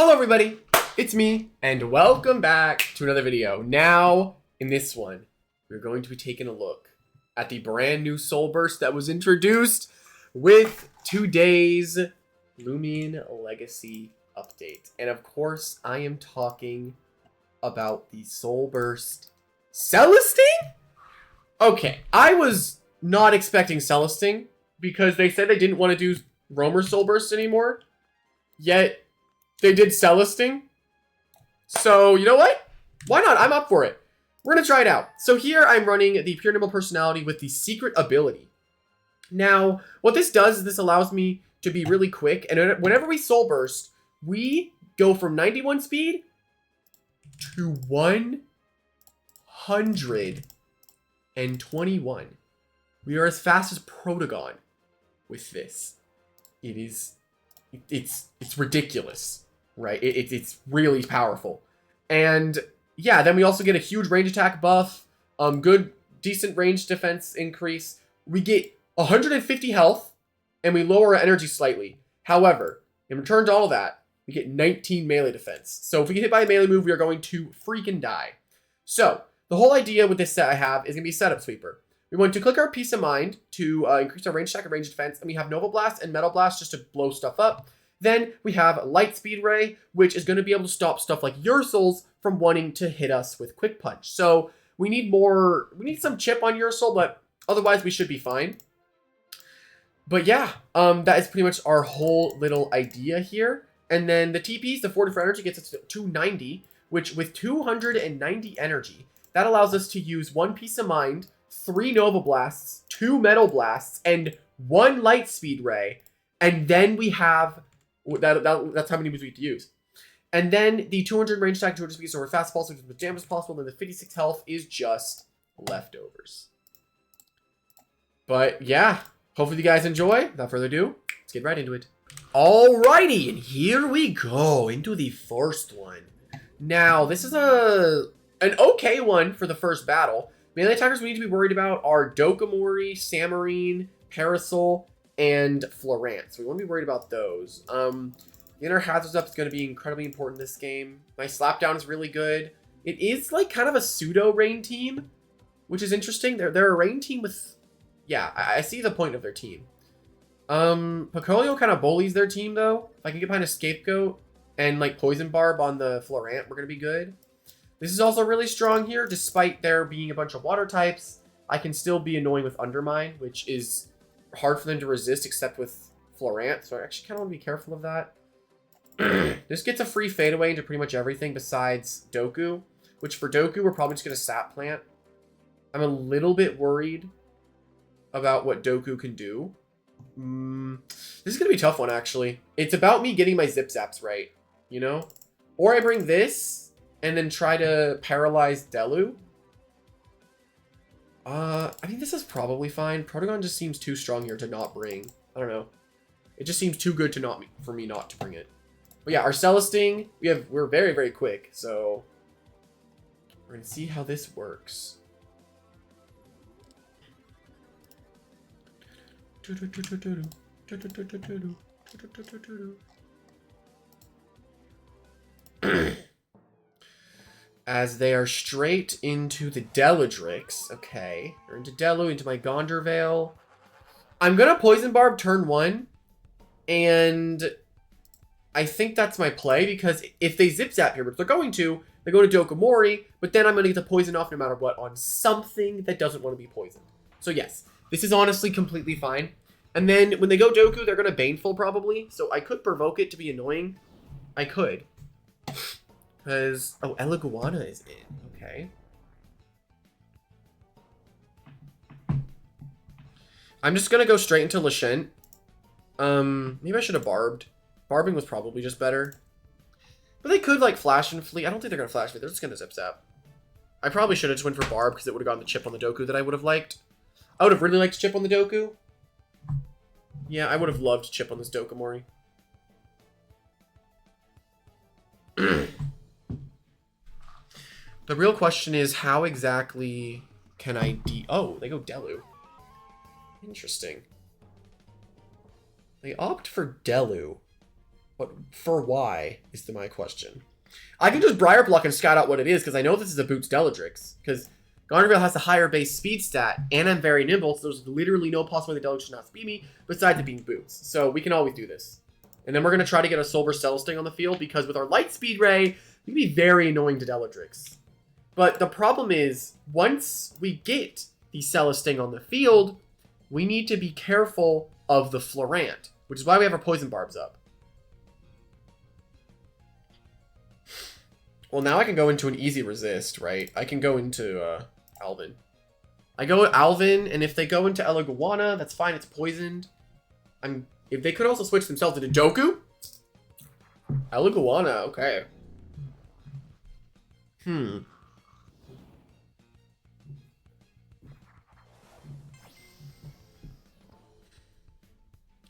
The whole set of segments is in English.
Hello everybody, it's me, and welcome back to another video. Now, in this one, we're going to be taking a look at the brand new Soulburst that was introduced with today's Loomian Legacy update. And of course, I am talking about the Soulburst Celesting? Okay, I was not expecting Celesting because they said they didn't want to do Roamer Soulburst anymore, yet they did Celesting. So, you know what? Why not? I'm up for it. We're going to try it out. So here I'm running the Pure Nimble personality with the secret ability. Now, what this does is this allows me to be really quick. And whenever we Soul Burst, we go from 91 speed to 121. We are as fast as Protagon with this. It's ridiculous, right? It's really powerful. And yeah, then we also get a huge range attack buff, decent range defense increase. We get 150 health, and we lower our energy slightly. However, in return to all that, we get 19 melee defense. So if we get hit by a melee move, we are going to freaking die. So the whole idea with this set I have is going to be Setup Sweeper. We want to click our Peace of Mind to increase our range attack and range defense, and we have Nova Blast and Metal Blast just to blow stuff up. Then we have Light Speed Ray, which is going to be able to stop stuff like Ursols from wanting to hit us with Quick Punch. So we need some chip on Ursoul, but otherwise we should be fine. But yeah, that is pretty much our whole little idea here. And then the TPs, the 44 energy, gets us to 290, which with 290 energy, that allows us to use 1 Peace of Mind, 3 Nova Blasts, 2 Metal Blasts, and 1 Light Speed Ray. And then we have... That's how many moves we have to use. And then the 200 range attack, 200 speed, so we're fast pulse, as jam as possible, and then the 56 health is just leftovers. But yeah, hopefully you guys enjoy. Without further ado, let's get right into it. Alrighty, and here we go into the first one. Now, this is an okay one for the first battle. Melee attackers we need to be worried about are Dokomori, Samarine, Parasol, and Florence. So we want to be worried about those. Getting our hazards up is going to be incredibly important in this game. My slapdown is really good. It is like kind of a pseudo rain team, which is interesting. They're a rain team with... Yeah, I see the point of their team. Picolio kind of bullies their team though. If I can get behind a Scapegoat and like Poison Barb on the Florent, we're going to be good. This is also really strong here. Despite there being a bunch of water types, I can still be annoying with Undermine, which is hard for them to resist except with Florent, so I actually kind of want to be careful of that. This gets a free fadeaway into pretty much everything besides Doku, which for Doku, we're probably just going to Sap Plant. I'm a little bit worried about what Doku can do. This is going to be a tough one, actually. It's about me getting my Zip Zaps right, you know? Or I bring this and then try to paralyze Delu. I mean, this is probably fine. Protagon just seems too strong here to not bring. I don't know. It just seems too good to for me not to bring it. But yeah, our Celesting, we're very, very quick, so we're gonna see how this works. As they are straight into the Deladrix. Okay. They're into Delu, into my Gondorvale. I'm going to Poison Barb turn 1. And I think that's my play. Because if they Zip Zap here, which they're going to Dokomori. But then I'm going to get the poison off no matter what on something that doesn't want to be poisoned. So yes, this is honestly completely fine. And then when they go Doku, they're going to Baneful probably. So I could provoke it to be annoying. I could. Because, oh, Eliguana is in. Okay. I'm just going to go straight into Lashent. Maybe I should have barbed. Barbing was probably just better. But they could, like, Flash and Flee. I don't think they're going to Flash Flee. They're just going to Zip Zap. I probably should have just went for Barb because it would have gotten the chip on the Doku that I would have liked. I would have really liked chip on the Doku. Yeah, I would have loved chip on this Dokomori. The real question is, how exactly can I Oh, they go Delu. Interesting. They opt for Delu But for why is my question. I can just Briar Block and scout out what it is, because I know this is a Boots Deladrix. Because Gondorvale has a higher base speed stat, and I'm very nimble, so there's literally no possibility the Deladrix should not speed me, besides it being Boots. So we can always do this. And then we're going to try to get a Soulburst Celesting on the field, because with our Light Speed Ray, we can be very annoying to Deladrix. But the problem is, once we get the Celesting on the field, we need to be careful of the Florant, which is why we have our Poison Barbs up. Well, now I can go into an easy resist, right? I can go into Alvin. I go with Alvin, and if they go into Eliguana, that's fine. It's poisoned. If they could also switch themselves into Doku. Eliguana, okay.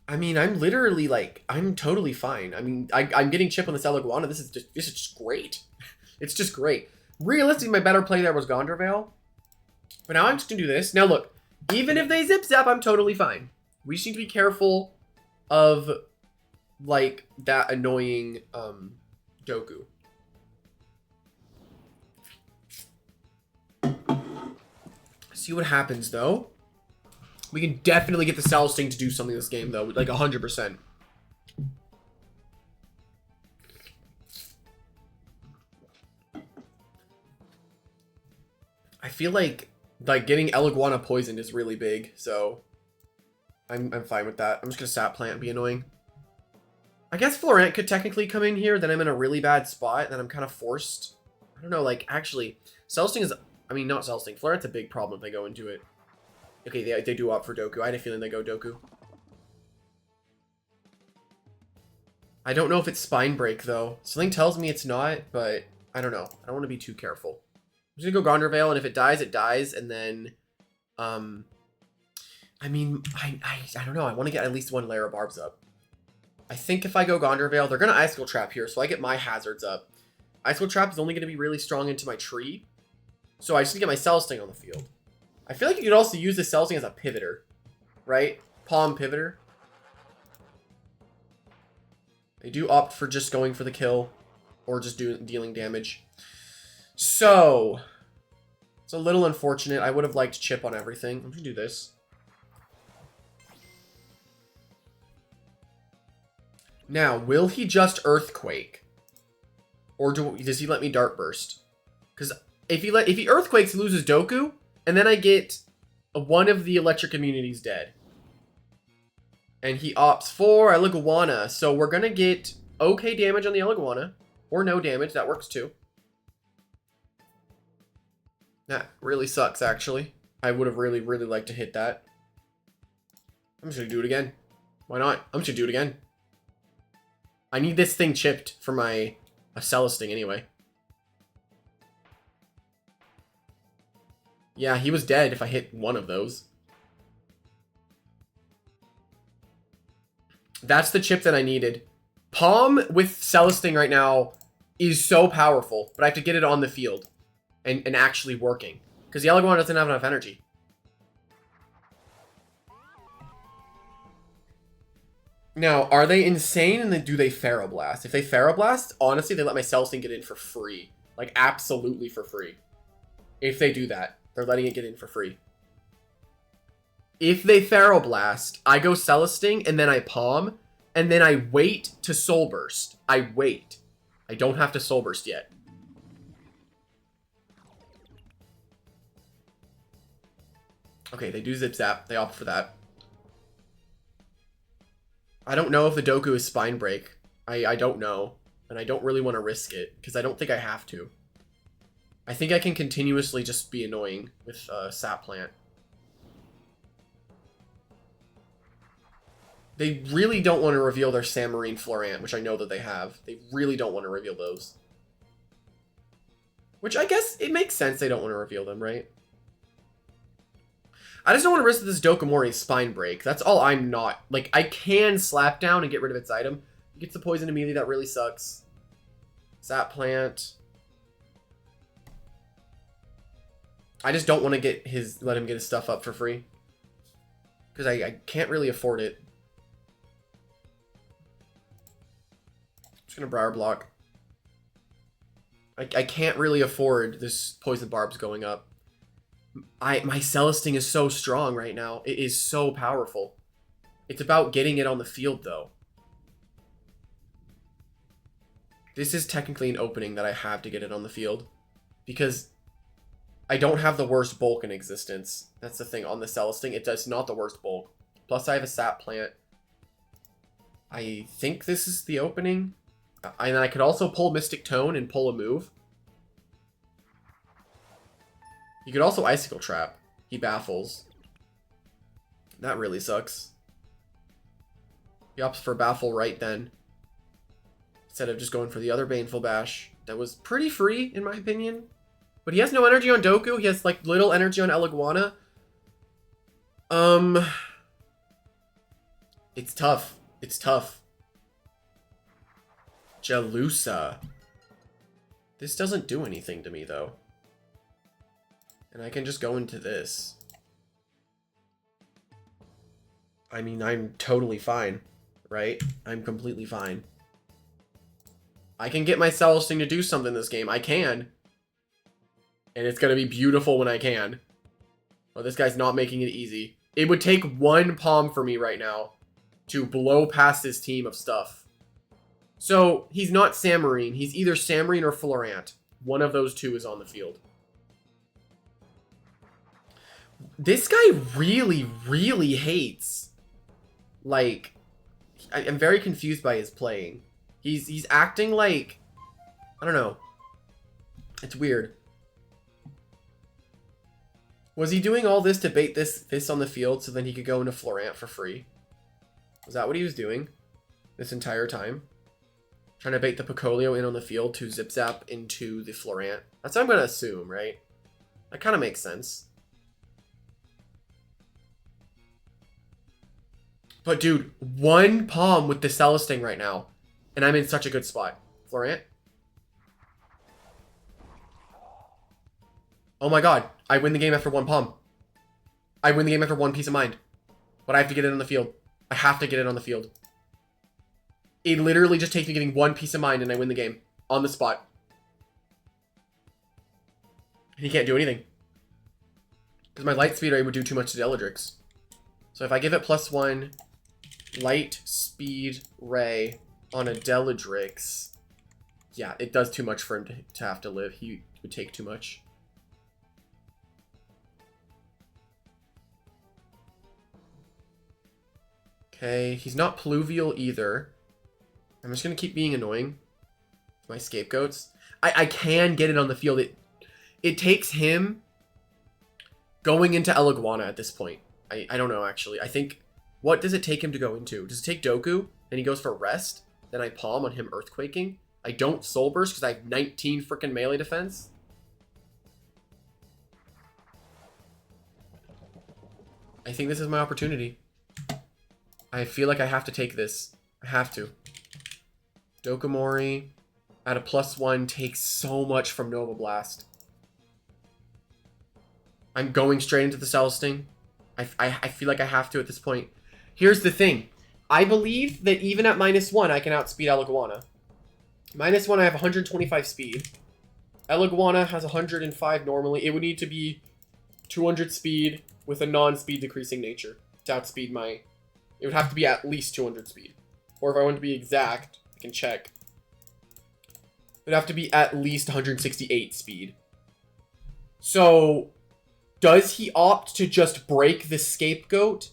I mean, I'm literally like, I'm totally fine. I mean, I'm getting chip on this Eliguana. This is just great. It's just great. Realistically, my better play there was Gondorvale. But now I'm just gonna do this. Now look, even if they zip zap, I'm totally fine. We just need to be careful of like that annoying Doku. See what happens though. We can definitely get the Celesting to do something this game though, like 100%. I feel like getting Eliguana poisoned is really big, so I'm fine with that. I'm just gonna Sap Plant and be annoying. I guess Florant could technically come in here, then I'm in a really bad spot, then I'm kind of forced. I don't know, like, actually, Celesting is, I mean, not Celesting. Florant's a big problem if they go into it. Okay, they do opt for Doku. I had a feeling they go Doku. I don't know if it's Spine Break, though. Something tells me it's not, but I don't know. I don't want to be too careful. I'm just gonna go Gondorvale, and if it dies, it dies, and then, I mean, I don't know. I want to get at least one layer of barbs up. I think if I go Gondorvale, they're gonna Icicle Trap here, so I get my hazards up. Icicle Trap is only gonna be really strong into my tree, so I just need to get my Celesting on the field. I feel like you could also use the Celesting as a pivoter, right? Palm pivoter. They do opt for just going for the kill, or just dealing damage. So, it's a little unfortunate. I would have liked chip on everything. I'm gonna do this. Now, will he just Earthquake? Or does he let me Dart Burst? Because if he Earthquakes, he loses Doku, and then I get one of the electric immunities dead. And he opts for Eliguana, so we're gonna get okay damage on the Eliguana, or no damage, that works too. That really sucks, actually. I would have really, really liked to hit that. I'm just gonna do it again. Why not? I'm just gonna do it again. I need this thing chipped for my Celesting anyway. Yeah, he was dead if I hit one of those. That's the chip that I needed. Palm with Celesting right now is so powerful, but I have to get it on the field and actually working. Because the Eliguana doesn't have enough energy. Now, are they insane and then do they Ferroblast? If they Ferroblast, honestly, they let my Celesting get in for free. Like, absolutely for free. If they do that, they're letting it get in for free. If they Ferroblast, I go Celesting, and then I Palm, and then I wait to Soulburst. I wait. I don't have to Soulburst yet. Okay, they do Zip Zap. They opt for that. I don't know if the Doku is Spine Break. I don't know. And I don't really want to risk it, because I don't think I have to. I think I can continuously just be annoying with Sap Plant. They really don't want to reveal their Samarine Florant, which I know that they have. They really don't want to reveal those. Which I guess it makes sense they don't want to reveal them, right? I just don't want to risk this Dokomori Spine Break. That's all I'm not. Like, I can Slap Down and get rid of its item. It gets the poison immediately. That really sucks. Sap Plant. I just don't want to let him get his stuff up for free. Because I can't really afford it. Just gonna Briar Block. I can't really afford this Poison Barbs going up. My Celesting is so strong right now. It is so powerful. It's about getting it on the field, though. This is technically an opening that I have to get it on the field. Because I don't have the worst bulk in existence. That's the thing on the Celesting. It's not the worst bulk. Plus I have a sap plant. I think this is the opening. And I could also pull Mystic Tone and pull a move. You could also Icicle Trap. He baffles. That really sucks. He opts for Baffle right then. Instead of just going for the other Baneful Bash. That was pretty free, in my opinion. But he has no energy on Doku. He has, like, little energy on Eliguana. It's tough. It's tough. Jalusa. This doesn't do anything to me, though. And I can just go into this. I mean, I'm totally fine, right? I'm completely fine. I can get my Celesting to do something this game. I can. And it's going to be beautiful when I can. Oh, this guy's not making it easy. It would take one palm for me right now to blow past his team of stuff. So, he's not Samarine. He's either Samarine or Florant. One of those two is on the field. This guy really, really hates. Like, I'm very confused by his playing. He's acting like, I don't know. It's weird. Was he doing all this to bait this on the field so then he could go into Florant for free? Was that what he was doing this entire time? Trying to bait the Picolio in on the field to zip zap into the Florant. That's what I'm going to assume, right? That kind of makes sense. But dude, one palm with the Celesting right now. And I'm in such a good spot. Florant. Oh my god. I win the game after one palm. I win the game after one piece of mind. But I have to get it on the field. I have to get it on the field. It literally just takes me getting one piece of mind and I win the game. On the spot. And he can't do anything. Because my Light Speed Ray would do too much to Deladrix. So if I give it +1 Light Speed Ray on a Deladrix, yeah, it does too much for him to have to live. He would take too much. Okay, he's not Pluvial either. I'm just going to keep being annoying. My scapegoats. I can get it on the field. It takes him going into Eliguana at this point. I don't know, actually. I think... What does it take him to go into? Does it take Doku? Then he goes for Rest? Then I palm on him Earthquaking? I don't Soulburst because I have 19 freaking melee defense? I think this is my opportunity. I feel like I have to take this. I have to. Dokomori at a +1 takes so much from Nova Blast. I'm going straight into the Celesting. I feel like I have to at this point. Here's the thing. I believe that even at -1, I can outspeed Eliguana. -1, I have 125 speed. Eliguana has 105 normally. It would need to be 200 speed with a non-speed decreasing nature to outspeed my... It would have to be at least 200 speed. Or if I want to be exact, I can check. It would have to be at least 168 speed. So... Does he opt to just break the Scapegoat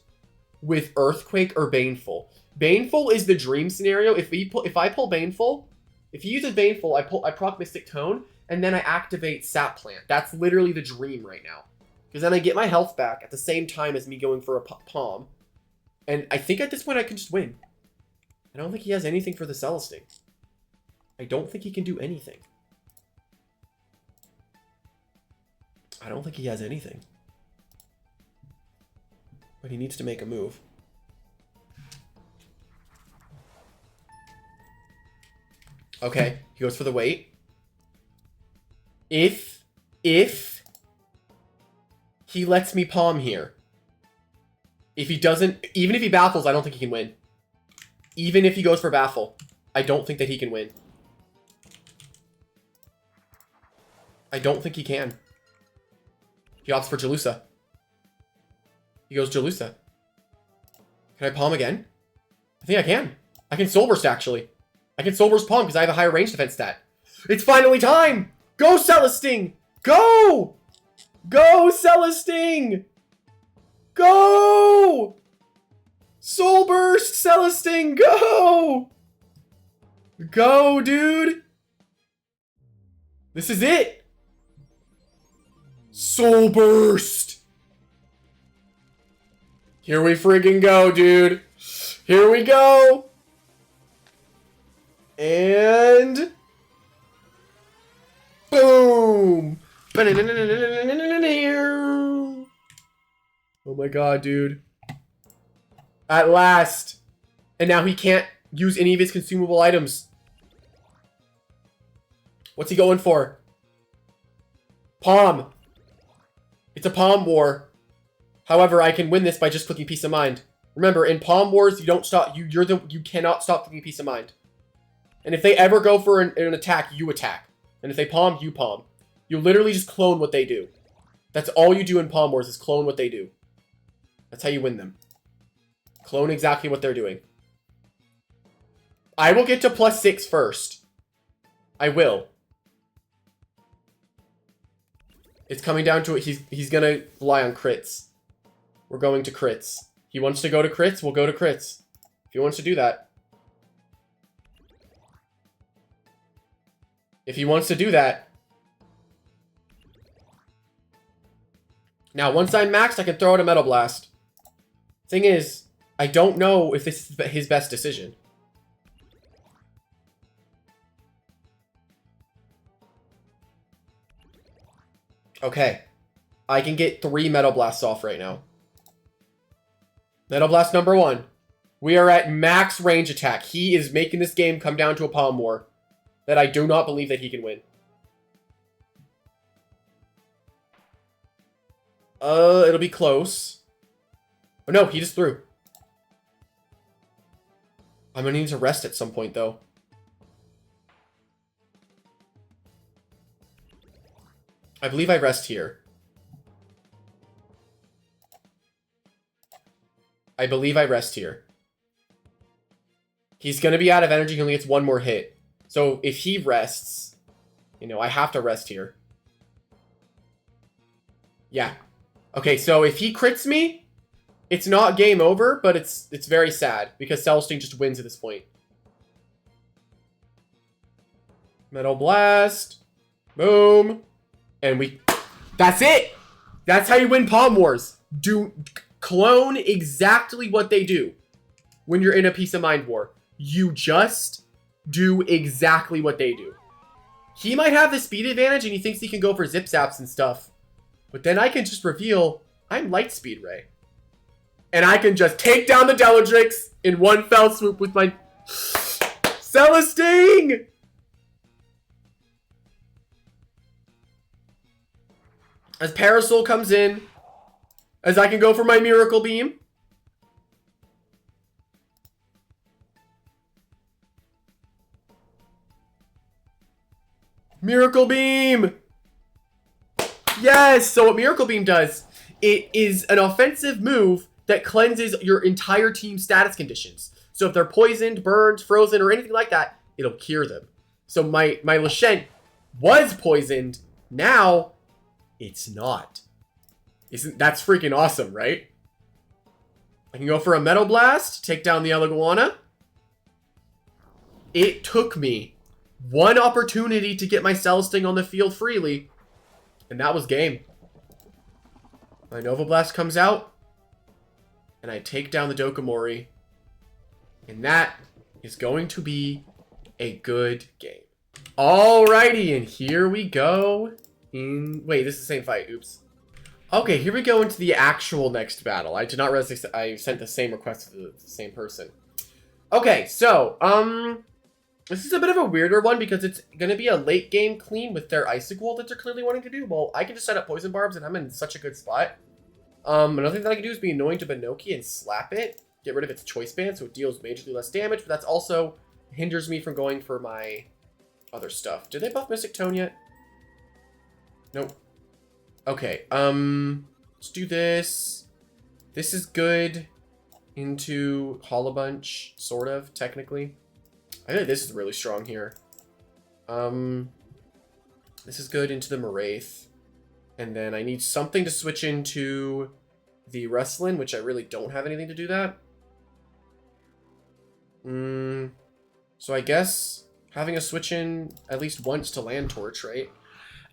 with Earthquake or Baneful? Baneful is the dream scenario. If I pull Baneful, if he uses Baneful, I proc Mystic Tone, and then I activate Sap Plant. That's literally the dream right now. Because then I get my health back at the same time as me going for a palm. And I think at this point I can just win. I don't think he has anything for the Celesting. I don't think he can do anything. I don't think he has anything. But he needs to make a move. Okay, he goes for the wait. If he lets me palm here. If he doesn't, even if he baffles, I don't think he can win. Even if he goes for baffle, I don't think that he can win. I don't think he can. He opts for Jalusa. He goes Jalusa. Can I palm again? I think I can. I can Soulburst, actually. I can Soulburst palm because I have a higher range defense stat. It's finally time! Go, Celesting! Go! Go, Celesting! Go! Soulburst, Celesting, go! Go, dude! This is it! Soulburst! Here we friggin' go, dude. Here we go! And... boom! Oh my god, dude. At last. And now he can't use any of his consumable items. What's he going for? Palm. It's a palm war. However, I can win this by just clicking Peace of Mind. Remember, in palm wars, you don't stop. You cannot stop clicking Peace of Mind. And if they ever go for an attack, you attack. And if they palm, you palm. You literally just clone what they do. That's all you do in palm wars is clone what they do. That's how you win them. Clone exactly what they're doing. I will get to +6 first. I will. It's coming down to it. He's gonna rely on crits. We're going to crits. He wants to go to crits, we'll go to crits. If he wants to do that. If he wants to do that. Now, once I'm maxed, I can throw out a Metal Blast. Thing is, I don't know if this is his best decision. Okay. I can get 3 Metal Blasts off right now. Metal Blast number 1. We are at max range attack. He is making this game come down to a palm war that I do not believe that he can win. It'll be close. Oh no, he just threw. I'm gonna need to rest at some point though. I believe I rest here. I believe I rest here. He's going to be out of energy. He only gets 1 more hit. So if he rests, you know, I have to rest here. Yeah. Okay, so if he crits me, it's not game over, but it's very sad because Celesting just wins at this point. Metal Blast. Boom. And that's it. That's how you win Palm Wars. Clone exactly what they do when you're in a Peace of Mind war. You just do exactly what they do. He might have the speed advantage and he thinks he can go for zip zaps and stuff. But then I can just reveal I'm Light Speed Ray. And I can just take down the Deladrix in one fell swoop with my Celesting! As Parasol comes in, as I can go for my Miracle Beam. Miracle Beam! Yes! So what Miracle Beam does, it is an offensive move that cleanses your entire team's status conditions. So if they're poisoned, burned, frozen, or anything like that, it'll cure them. So my Lashent was poisoned. Now, it's not. That's freaking awesome, right? I can go for a Metal Blast, take down the Eleguana. It took me 1 opportunity to get my Celesting on the field freely, and that was game. My Nova Blast comes out, and I take down the Dokomori, and that is going to be a good game. Alrighty, and here we go. Wait, this is the same fight. Oops. Okay, here we go into the actual next battle. I did not realize I sent the same request to the same person. Okay, so, this is a bit of a weirder one because it's going to be a late game clean with their Icicle that they're clearly wanting to do. Well, I can just set up Poison Barbs and I'm in such a good spot. Another thing that I can do is be annoying to Banoki and slap it. Get rid of its Choice Band so it deals majorly less damage, but that's also hinders me from going for my other stuff. Did they buff Mystic Tone yet? Nope. Okay, let's do this. This is good into Hollow Bunch, sort of, technically. I think this is really strong here. This is good into the Moraith. And then I need something to switch into the Wrestling, which I really don't have anything to do that. So I guess having a switch in at least once to Land Torch, right?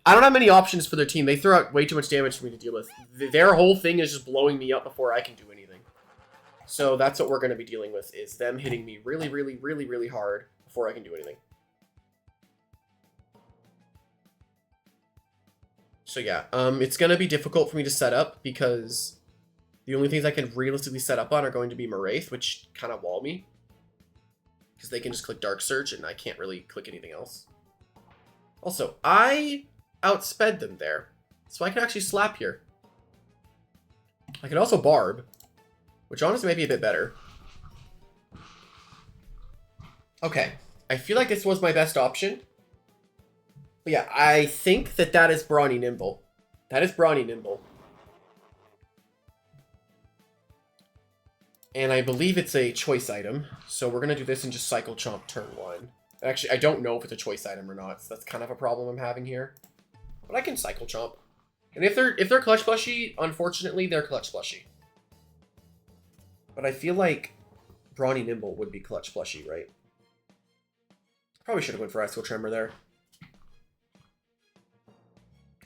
I don't have many options for their team. They throw out way too much damage for me to deal with. Their whole thing is just blowing me up before I can do anything. So that's what we're going to be dealing with, is them hitting me really, really, really, really hard before I can do anything. So yeah, it's going to be difficult for me to set up because the only things I can realistically set up on are going to be Moraith, which kind of wall me. Because they can just click Dark Surge and I can't really click anything else. Also, I outsped them there. So I can actually slap here. I can also Barb, which honestly may be a bit better. Okay, I feel like this was my best option. But yeah, I think that that is Brawny Nimble. That is Brawny Nimble. And I believe it's a choice item. So we're going to do this and just Cycle Chomp turn 1. Actually, I don't know if it's a choice item or not. So that's kind of a problem I'm having here. But I can Cycle Chomp. And if they're Clutch Plushy, unfortunately, they're Clutch Plushy. But I feel like Brawny Nimble would be Clutch Plushy, right? Probably should have went for Icicle Tremor there.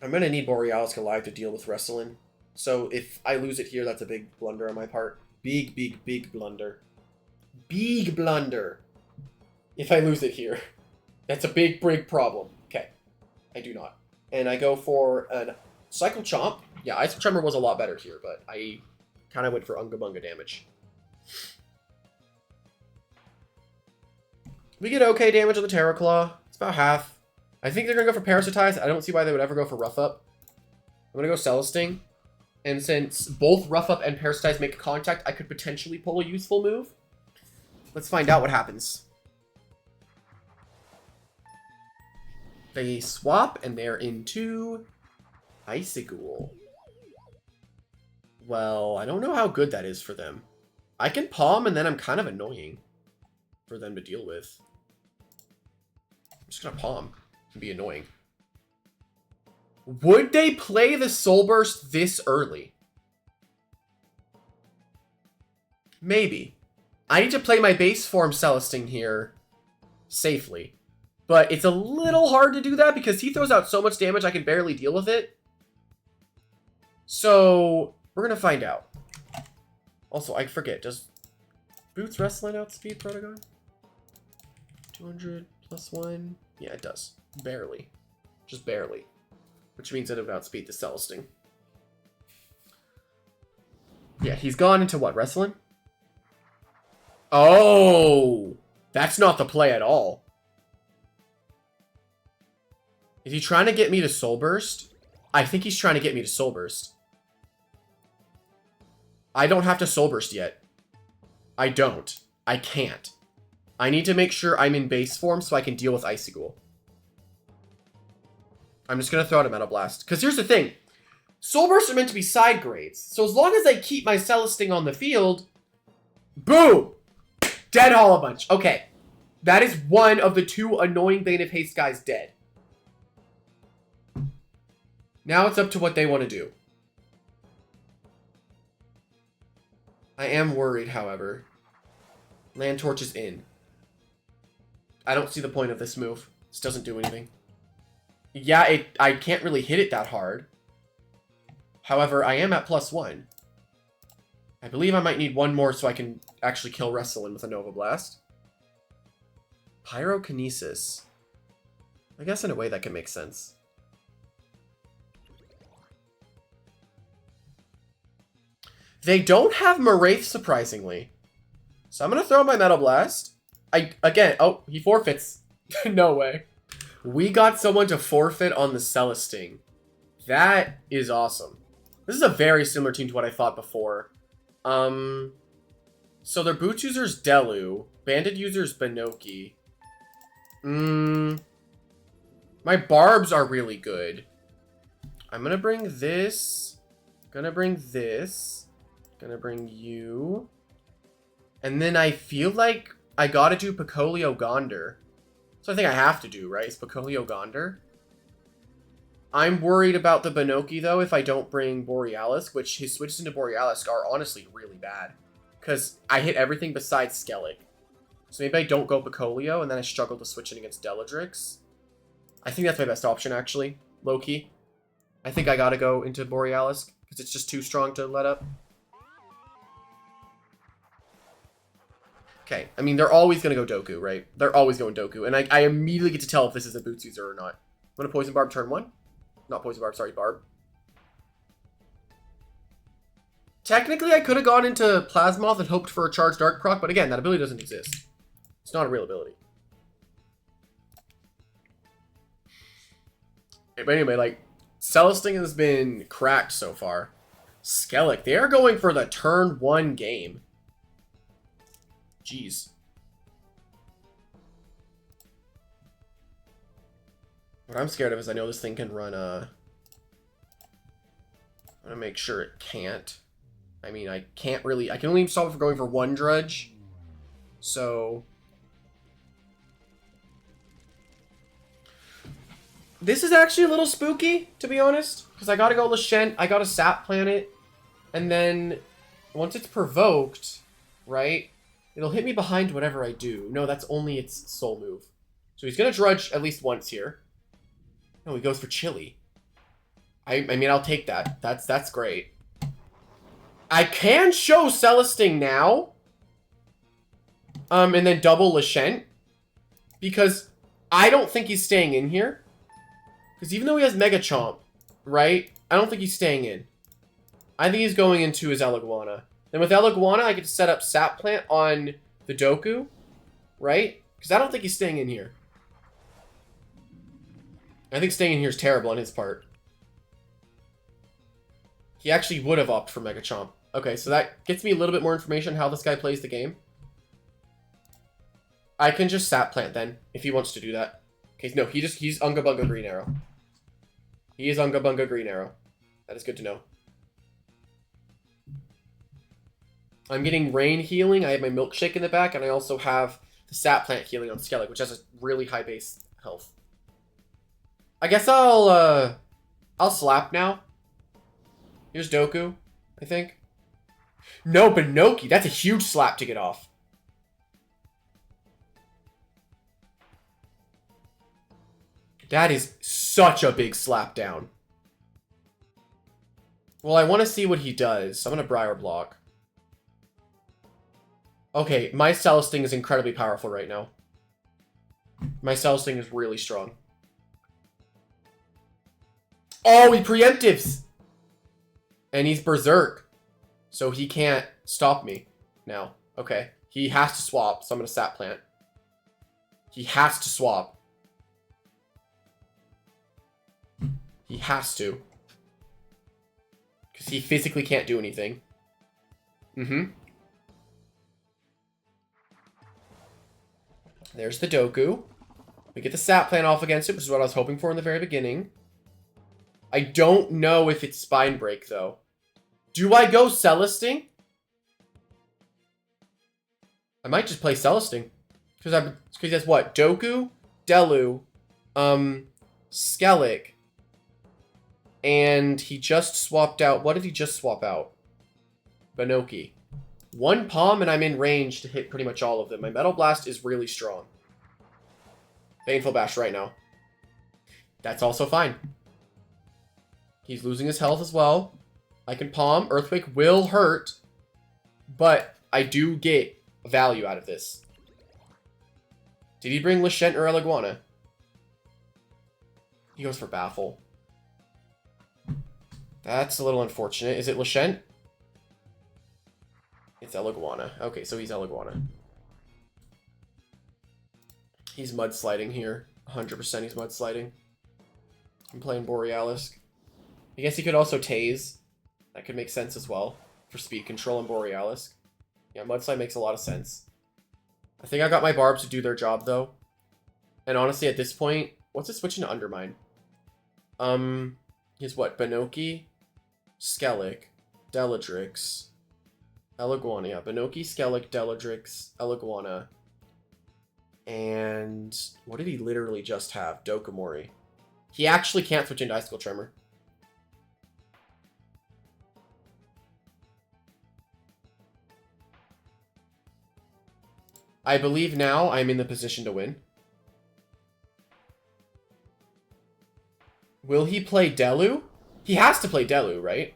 I'm going to need Borealis Goliath to deal with Wrestling. So if I lose it here, that's a big blunder on my part. Big, big, big blunder. Big blunder. If I lose it here. That's a big, big problem. Okay. I do not. And I go for a Cycle Chomp. Yeah, Icicle Tremor was a lot better here, but I kind of went for Unga Bunga damage. We get okay damage on the Terror Claw. It's about half. I think they're going to go for Parasitize. I don't see why they would ever go for Rough Up. I'm going to go Celesting. And since both Rough Up and Parasitize make contact, I could potentially pull a useful move. Let's find out what happens. They swap, and they're into Icicle. Well, I don't know how good that is for them. I can Palm, and then I'm kind of annoying for them to deal with. I'm just going to Palm and be annoying. Would they play the Soulburst this early? Maybe. I need to play my base form Celesting here safely. But it's a little hard to do that because he throws out so much damage I can barely deal with it. So, we're going to find out. Also, I forget, does Boots Wrestling outspeed Protagon? 200 plus 1? Yeah, it does. Barely. Just barely. Which means that it would outspeed the Celesting. Yeah, he's gone into what? Wrestling? Oh! That's not the play at all. Is he trying to get me to Soulburst? I think he's trying to get me to Soulburst. I don't have to Soulburst yet. I don't. I can't. I need to make sure I'm in base form so I can deal with Icicle. I'm just going to throw out a Metal Blast. Because here's the thing. Soulbursts are meant to be side grades. So as long as I keep my Celesting on the field... Boom! Dead Hollow Bunch. Okay. That is one of the two annoying Bane of Haste guys dead. Now it's up to what they want to do. I am worried, however. Land Torch is in. I don't see the point of this move. This doesn't do anything. Yeah, I can't really hit it that hard. However, I am at +1. I believe I might need one more so I can actually kill Wrestling with a Nova Blast. Pyrokinesis. I guess in a way that can make sense. They don't have Moraith, surprisingly. So I'm going to throw my Metal Blast. Oh, he forfeits. No way. We got someone to forfeit on the Celesting. That is awesome. This is a very similar team to what I thought before. So their Boots user's Delu. Banded user's Benoki. My barbs are really good. I'm gonna bring this. Gonna bring this. Gonna bring you. And then I feel like I gotta do Picolio Gonder. So I think I have to do, right? It's Picolio Gonder. I'm worried about the Binoki, though, if I don't bring Borealis, which his switches into Borealis are honestly really bad. Because I hit everything besides Skellig. So maybe I don't go Picolio, and then I struggle to switch it against Deladrix. I think that's my best option, actually. Low-key. I think I gotta go into Borealis, because it's just too strong to let up. Okay, I mean, they're always gonna go Doku, right? They're always going Doku, and I immediately get to tell if this is a Boots user or not. I'm gonna Poison Barb turn 1. Not Poison Barb, sorry, Barb. Technically, I could have gone into Plasmoth and hoped for a Charged Dark proc, but again, that ability doesn't exist. It's not a real ability. Okay, but anyway, like, Celesting has been cracked so far. Skellig, they are going for the turn 1 game. Jeez. What I'm scared of is I know this thing can run, I'm gonna make sure it can't. I mean, I can't really... I can only stop it from going for 1 Drudge. So... This is actually a little spooky, to be honest. Because I gotta go Lashent, I gotta Sap Planet. And then, once it's provoked, right? It'll hit me behind whatever I do. No, that's only its soul move. So he's gonna Drudge at least once here. No, he goes for Chili. I mean, I'll take that. That's great. I can show Celesting now. And then double Lashent. Because I don't think he's staying in here. Because even though he has Mega Chomp, right? I don't think he's staying in. I think he's going into his Eliguana. Then with Eliguana, I get to set up Sap Plant on the Doku. Right? Because I don't think he's staying in here. I think staying in here is terrible on his part. He actually would have opted for Mega Chomp. Okay, so that gets me a little bit more information on how this guy plays the game. I can just Sap Plant then, if he wants to do that. Okay, no, he's Unga Bunga Green Arrow. He is Unga Bunga Green Arrow. That is good to know. I'm getting Rain healing. I have my Milkshake in the back, and I also have the Sap Plant healing on Skellig, which has a really high base health. I guess I'll slap now. Here's Doku, I think. No, Binoki. That's a huge slap to get off. That is such a big slap down. Well, I want to see what he does. So I'm going to Briar Block. Okay, my Celesting is incredibly powerful right now. My Celesting is really strong. Oh, he preemptives! And he's Berserk. So he can't stop me now. Okay. He has to swap, so I'm going to Sap Plant. He has to swap. He has to. Because he physically can't do anything. There's the Doku. We get the Sap Plant off against it, which is what I was hoping for in the very beginning. I don't know if it's Spine Break, though. Do I go Celesting? I might just play Celesting. Because he has what? Doku, Delu, Skellig. And he just swapped out... What did he just swap out? Binoki. 1 Palm and I'm in range to hit pretty much all of them. My Metal Blast is really strong. Baneful Bash right now. That's also fine. He's losing his health as well. I can Palm. Earthquake will hurt. But I do get value out of this. Did he bring Lashent or Eliguana? He goes for Baffle. That's a little unfortunate. Is it Lashent? It's Eliguana. Okay, so he's Eliguana. He's mudsliding here. 100% he's mudsliding. I'm playing Borealis. I guess he could also Tase. That could make sense as well. For speed control and Borealis. Yeah, Mudslide makes a lot of sense. I think I got my Barbs to do their job, though. And honestly, at this point, what's it switching to Undermine? He's what? Benoki, Skellig, Deladrix, Eliguana. Yeah, Benoki, Skellig, Deladrix, Eliguana. And what did he literally just have? Dokomori. He actually can't switch into Icicle Tremor. I believe now I'm in the position to win. Will he play Delu? He has to play Delu, right?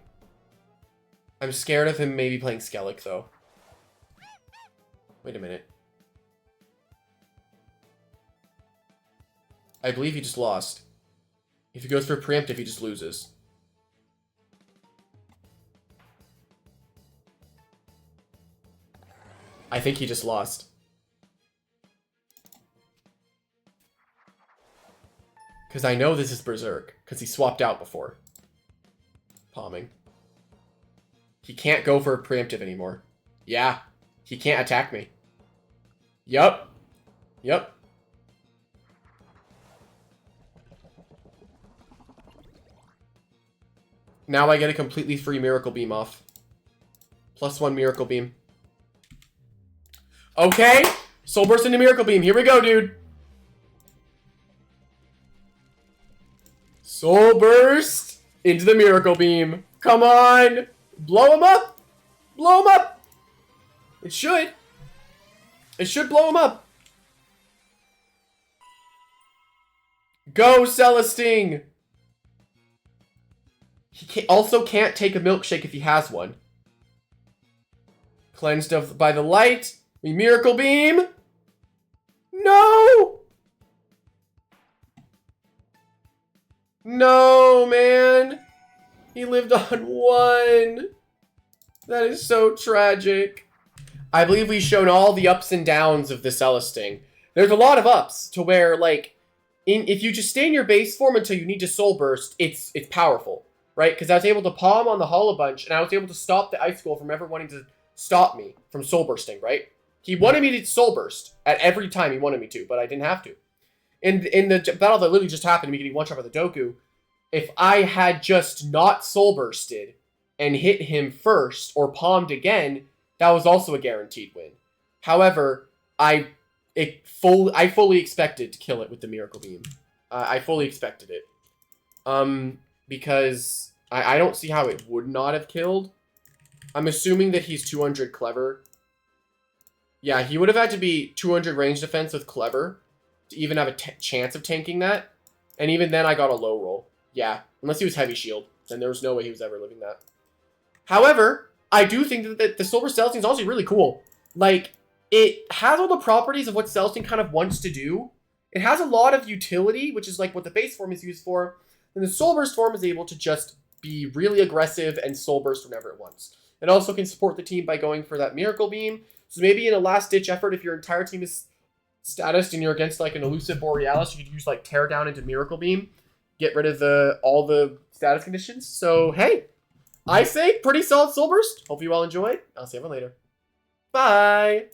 I'm scared of him maybe playing Skellig, though. Wait a minute. I believe he just lost. If he goes for preemptive, he just loses. I think he just lost. Because I know this is Berserk. Because he swapped out before. Palming. He can't go for a preemptive anymore. Yeah. He can't attack me. Yup. Yup. Now I get a completely free Miracle Beam off. +1 Miracle Beam. Okay. Soulburst into Miracle Beam. Here we go, dude. Soulburst into the Miracle Beam. Come on. Blow him up. Blow him up. It should. It should blow him up. Go, Celesting. He also can't take a milkshake if he has one. Cleansed by the light. We Miracle Beam. No. No, man. He lived on 1. That is so tragic. I believe we've shown all the ups and downs of the Celesting. There's a lot of ups to where, like, if you just stay in your base form until you need to Soul Burst, it's powerful, right? Because I was able to palm on the Hollow Bunch, and I was able to stop the Ice School from ever wanting to stop me from Soul Bursting, right? He wanted me to Soul Burst at every time he wanted me to, but I didn't have to. In the battle that literally just happened, me getting one-shot by the Doku, if I had just not Soul Bursted and hit him first or palmed again, that was also a guaranteed win. However, I fully expected to kill it with the Miracle Beam. I fully expected it. Because I don't see how it would not have killed. I'm assuming that he's 200 Clever. Yeah, he would have had to be 200 range defense with Clever to even have a chance of tanking that. And even then, I got a low roll. Yeah, unless he was Heavy Shield. Then there was no way he was ever living that. However, I do think that the Soulburst Celesting is also really cool. Like, it has all the properties of what Celesting kind of wants to do. It has a lot of utility, which is like what the base form is used for. And the Soulburst form is able to just be really aggressive and Soulburst whenever it wants. It also can support the team by going for that Miracle Beam. So maybe in a last-ditch effort, if your entire team is statused and you're against like an Elusive Borealis, you could use like Tear Down into Miracle Beam. Get rid of all the status conditions. So, hey, I say pretty solid Soulburst. Hope you all enjoyed. I'll see everyone later. Bye.